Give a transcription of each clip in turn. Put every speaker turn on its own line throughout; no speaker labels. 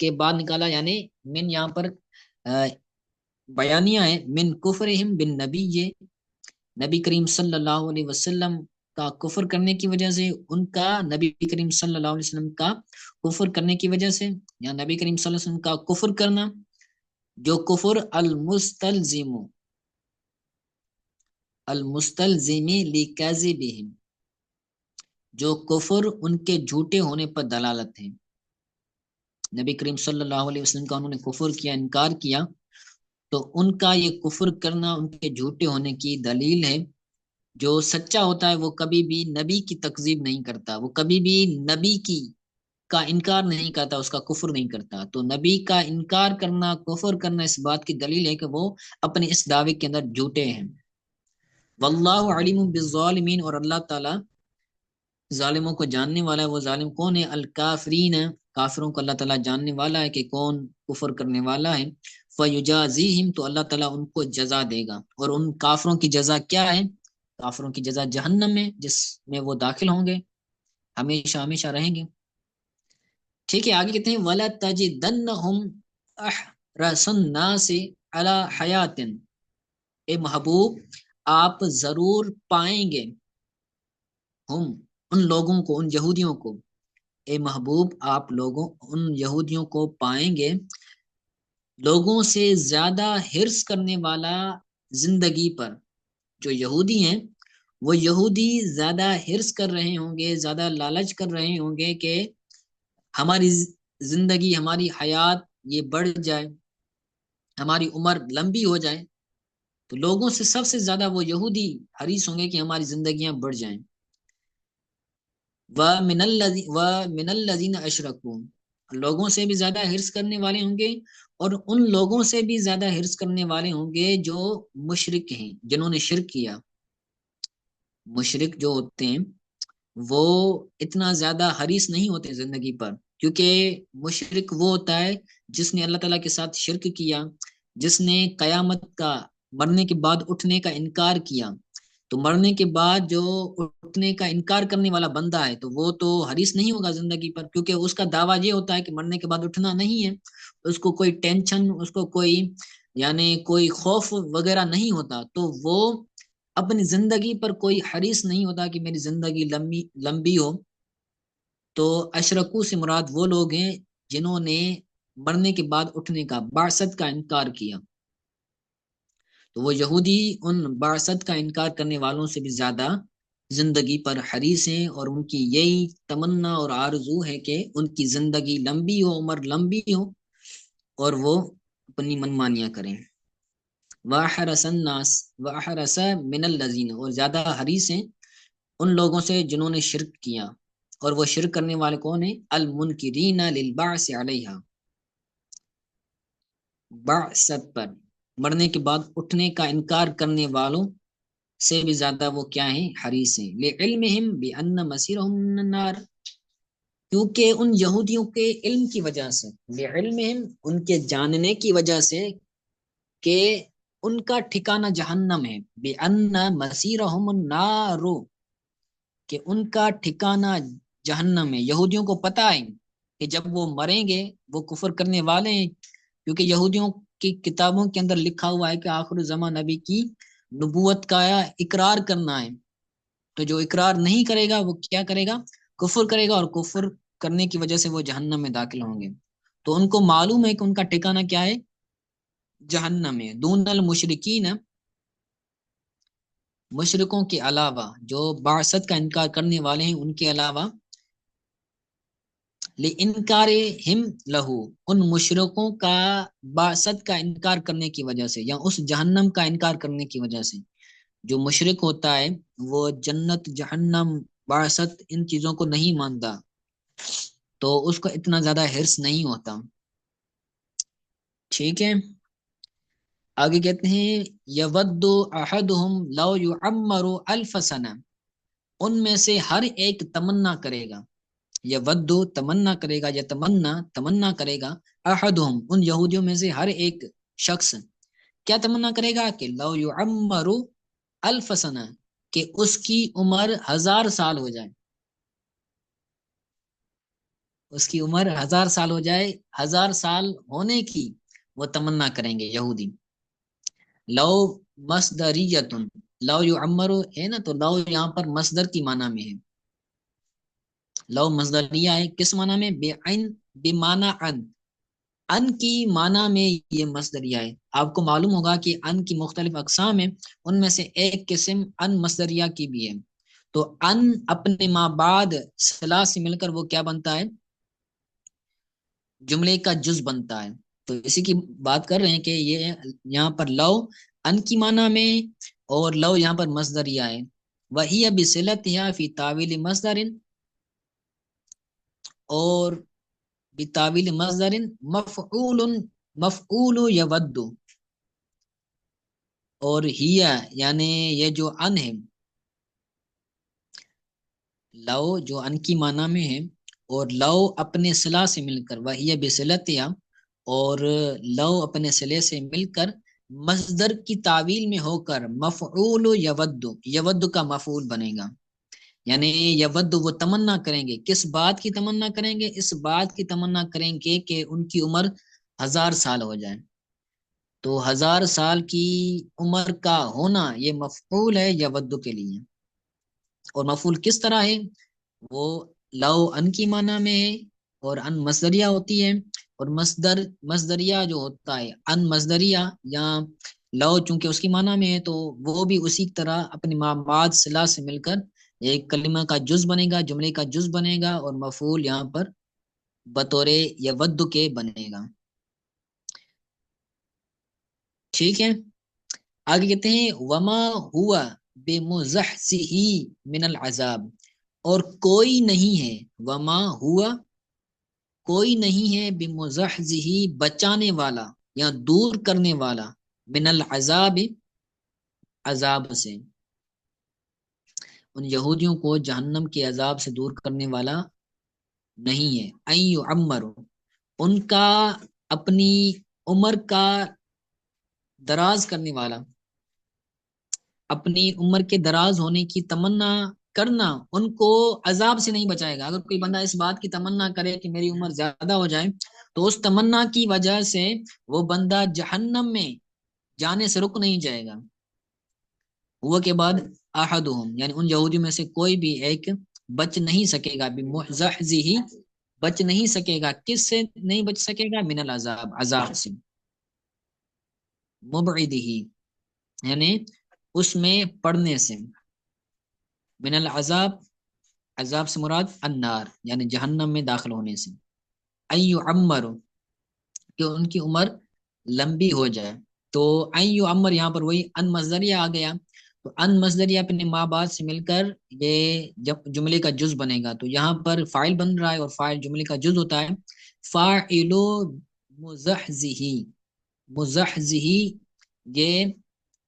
کے بعد نکالا، یعنی من یہاں پر بیانیہ ہے، من کفرہم بن نبی، یہ نبی کریم صلی اللہ علیہ وسلم کا کفر کرنے کی وجہ سے، ان کا نبی کریم صلی اللہ علیہ وسلم کا کفر کرنے کی وجہ سے، یا نبی کریم صلی اللہ علیہ وسلم کا کفر کرنا، جو کفر المستلزم لکذبہم، جو کفر ان کے جھوٹے ہونے پر دلالت ہے، نبی کریم صلی اللہ علیہ وسلم کا انہوں نے کفر کیا، انکار کیا، تو ان کا یہ کفر کرنا ان کے جھوٹے ہونے کی دلیل ہے۔ جو سچا ہوتا ہے وہ کبھی بھی نبی کی تکذیب نہیں کرتا، وہ کبھی بھی نبی کی کا انکار نہیں کرتا، اس کا کفر نہیں کرتا۔ تو نبی کا انکار کرنا، کفر کرنا اس بات کی دلیل ہے کہ وہ اپنے اس دعوے کے اندر جھوٹے ہیں۔ واللہ علیم بالظالمین، اور اللہ تعالی ظالموں کو جاننے والا ہے۔ وہ ظالم کون ہے؟ الکافرین، کافروں کو اللہ تعالیٰ جاننے والا ہے کہ کون کفر کرنے والا ہے۔ فیجازیہم، تو اللہ تعالیٰ ان کو جزا دے گا، اور ان کافروں کی جزا کیا ہے؟ کافروں کی جزا جہنم ہے، جس میں وہ داخل ہوں گے، ہمیشہ ہمیشہ رہیں گے۔ ٹھیک ہے، آگے کہتے ہیں وَلَا تَجِدَنَّهُمْ أَحْرَصَ النَّاسِ عَلَى حَيَاتٍ، اے محبوب آپ ضرور پائیں گے، ہم ان لوگوں کو، ان یہودیوں کو، اے محبوب آپ لوگوں ان یہودیوں کو پائیں گے لوگوں سے زیادہ حرص کرنے والا زندگی پر۔ جو یہودی ہیں وہ یہودی زیادہ حرص کر رہے ہوں گے، زیادہ لالچ کر رہے ہوں گے کہ ہماری زندگی، ہماری حیات یہ بڑھ جائے، ہماری عمر لمبی ہو جائے۔ تو لوگوں سے سب سے زیادہ وہ یہودی حریص ہوں گے کہ ہماری زندگیاں بڑھ جائیں۔ وَمِنَ الَّذِينَ أَشْرَكُوا، لوگوں سے بھی زیادہ حرص کرنے والے ہوں گے، اور ان لوگوں سے بھی زیادہ حرص کرنے والے ہوں گے جو مشرک ہیں، جنہوں نے شرک کیا۔ مشرک جو ہوتے ہیں وہ اتنا زیادہ حریص نہیں ہوتے زندگی پر، کیونکہ مشرک وہ ہوتا ہے جس نے اللہ تعالیٰ کے ساتھ شرک کیا، جس نے قیامت کا، مرنے کے بعد اٹھنے کا انکار کیا۔ تو مرنے کے بعد جو اٹھنے کا انکار کرنے والا بندہ ہے تو وہ تو حریص نہیں ہوگا زندگی پر، کیونکہ اس کا دعویٰ یہ ہوتا ہے کہ مرنے کے بعد اٹھنا نہیں ہے، اس کو کوئی ٹینشن، اس کو کوئی یعنی کوئی خوف وغیرہ نہیں ہوتا، تو وہ اپنی زندگی پر کوئی حریص نہیں ہوتا کہ میری زندگی لمبی لمبی ہو۔ تو اشرکو سے مراد وہ لوگ ہیں جنہوں نے مرنے کے بعد اٹھنے کا، بعثت کا انکار کیا۔ تو وہ یہودی ان بعثت کا انکار کرنے والوں سے بھی زیادہ زندگی پر حریص ہیں، اور ان کی یہی تمنا اور آرزو ہے کہ ان کی زندگی لمبی ہو، عمر لمبی ہو، اور وہ اپنی منمانیاں کریں۔ وَأَحْرَصَ النَّاسِ وَأَحْرَصَ مِنَ الَّذِينَ، اور زیادہ حریص ہیں ان لوگوں سے جنہوں نے شرک کیا۔ اور وہ شرک کرنے والے کون ہیں؟ المنکرین للبعث علیہا، بعثت پر، مرنے کے بعد اٹھنے کا انکار کرنے والوں سے بھی زیادہ وہ کیا ہیں؟ حریص ہیں۔ لعلمہم بان مسیرہم من النار، کیونکہ ان یہودیوں کے علم کی وجہ سے، لعلمہم ان کے جاننے کی وجہ سے کہ ان کا ٹھکانہ جہنم ہے، بان مسیرہم النار، کہ ان کا ٹھکانہ جہنم ہے۔ یہودیوں کو پتہ ہے کہ جب وہ مریں گے وہ کفر کرنے والے ہیں، کیونکہ یہودیوں کی کتابوں کے اندر لکھا ہوا ہے کہ آخر الزمان نبی کی نبوت کا اقرار کرنا ہے۔ تو جو اقرار نہیں کرے گا وہ کیا کرے گا؟ کفر کرے گا، اور کفر کرنے کی وجہ سے وہ جہنم میں داخل ہوں گے۔ تو ان کو معلوم ہے کہ ان کا ٹھکانہ کیا ہے؟ جہنم ہے۔ دون المشرکین، مشرکوں کے علاوہ، جو بعثت کا انکار کرنے والے ہیں ان کے علاوہ، لِإِنْكَارِهِمْ لَهُ، ان مشرکوں کا بعثت کا انکار کرنے کی وجہ سے، یا اس جہنم کا انکار کرنے کی وجہ سے۔ جو مشرک ہوتا ہے وہ جنت، جہنم، بعثت، ان چیزوں کو نہیں مانتا، تو اس کو اتنا زیادہ حرص نہیں ہوتا۔ ٹھیک ہے، آگے کہتے ہیں یود احدہم لو یعمر الف سنہ، ان میں سے ہر ایک تمنا کرے گا، یود تمنا کرے گا، یا تمنا کرے گا، احدہم ان یہودیوں میں سے ہر ایک شخص کیا تمنا کرے گا؟ کہ لو یعمر الف سنہ، کہ اس کی عمر 1000 سال ہو جائے۔ اس کی عمر 1000 سال ہو جائے، 1000 سال ہونے کی وہ تمنا کریں گے یہودی۔ لو مصدریتن، لو یعمر ہے نا، تو لو یہاں پر مصدر کی معنی میں ہے، لو مصدریہ ہے، کس معنی میں؟ بے عین، بے معنی ان کی معنی میں یہ مصدریہ ہے۔ آپ کو معلوم ہوگا کہ ان کی مختلف اقسام ہیں، ان میں سے ایک قسم ان مصدریہ کی بھی ہے۔ تو ان اپنے ما بعد صلا سے مل کر وہ کیا بنتا ہے؟ جملے کا جز بنتا ہے۔ تو اسی کی بات کر رہے ہیں کہ یہ یہاں پر لو ان کی معنی میں، اور لو یہاں پر مصدریہ ہے۔ وہی بصلتها فی تعویل مصدر، اور بتاویل مصدر مفعول، مفعول یود، اور ہیا یعنی یہ جو ان ہے، لو جو ان کی معنی میں ہے، اور لو اپنے صلہ سے مل کر، وہی بصلتها، اور لو اپنے صلے سے مل کر مصدر کی تعویل میں ہو کر مفعول یود، یود کا مفعول بنے گا۔ یعنی یود وہ تمنا کریں گے، کس بات کی تمنا کریں گے؟ اس بات کی تمنا کریں گے کہ ان کی عمر 1000 سال ہو جائے۔ تو 1000 سال کی عمر کا ہونا یہ مفعول ہے یود کے لیے۔ اور مفعول کس طرح ہے؟ وہ لو ان کی معنی میں ہے، اور ان مصدریہ ہوتی ہے، اور مصدریہ جو ہوتا ہے ان مصدریہ، یا لو چونکہ اس کی معنی میں ہے تو وہ بھی اسی طرح اپنے بعد صلہ سے مل کر ایک کلمہ کا جز بنے گا، جملے کا جز بنے گا، اور مفعول یہاں پر بطور یود کے بنے گا۔ ٹھیک ہے، آگے کہتے ہیں وما ہوا بمزحزح من العذاب، اور کوئی نہیں ہے، وما ہوا کوئی نہیں ہے، بمزحزح بچانے والا یا دور کرنے والا، من العذاب عذاب سے، ان یہودیوں کو جہنم کے عذاب سے دور کرنے والا نہیں ہے۔ ان یعمر، ان کا اپنی عمر کا دراز کرنے والا، اپنی عمر کے دراز ہونے کی تمنا کرنا ان کو عذاب سے نہیں بچائے گا۔ اگر کوئی بندہ اس بات کی تمنا کرے کہ میری عمر زیادہ ہو جائے، تو اس تمنا کی وجہ سے وہ بندہ جہنم میں جانے سے رک نہیں جائے گا۔ ہوا کے بعد احدہم، یعنی ان یہودیوں میں سے کوئی بھی ایک بچ نہیں سکے گا، بمحزحزہ، بچ نہیں سکے گا، کس سے نہیں بچ سکے گا؟ من العذاب، عذاب سے، مبعدہ یعنی اس میں پڑنے سے، من العذاب، عذاب سے مراد النار یعنی جہنم میں داخل ہونے سے، ایو عمر کہ ان کی عمر لمبی ہو جائے۔ تو ایو عمر یہاں پر وہی ان مصدریہ آ گیا، تو ان مصدریہ اپنے ماں باپ سے مل کر یہ جب جملے کا جز بنے گا، تو یہاں پر فاعل بن رہا ہے، اور فاعل جملے کا جز ہوتا ہے۔ فاعل مزحزہ، مزحزہ یہ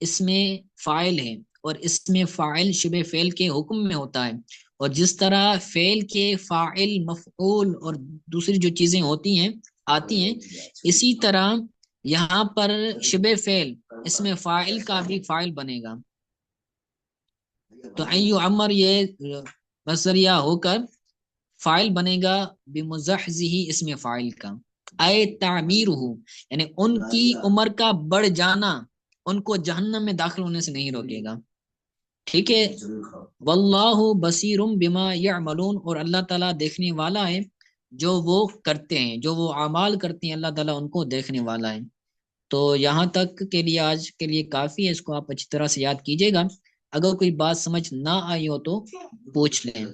اس میں فاعل ہے، اور اس میں فاعل شبہ فعل کے حکم میں ہوتا ہے، اور جس طرح فعل کے فاعل، مفعول اور دوسری جو چیزیں ہوتی ہیں آتی ہیں، اسی طرح یہاں پر شبہ فعل اس میں فاعل کا بھی فاعل بنے گا۔ تو ایو عمر یہ مصدریہ ہو کر فاعل بنے گا بمزحزہ اس میں فاعل کا، اے تعمیرہ یعنی ان کی عمر کا بڑھ جانا ان کو جہنم میں داخل ہونے سے نہیں روکے گا۔ ٹھیک ہے، واللہ بصیر بما یعملون، اور اللہ تعالیٰ دیکھنے والا ہے جو وہ کرتے ہیں، جو وہ اعمال کرتے ہیں، اللہ تعالیٰ ان کو دیکھنے والا ہے۔ تو یہاں تک کے لیے آج کے لیے کافی ہے، اس کو آپ اچھی طرح سے یاد کیجیے گا۔ اگر کوئی بات سمجھ نہ آئی ہو تو پوچھ لیں۔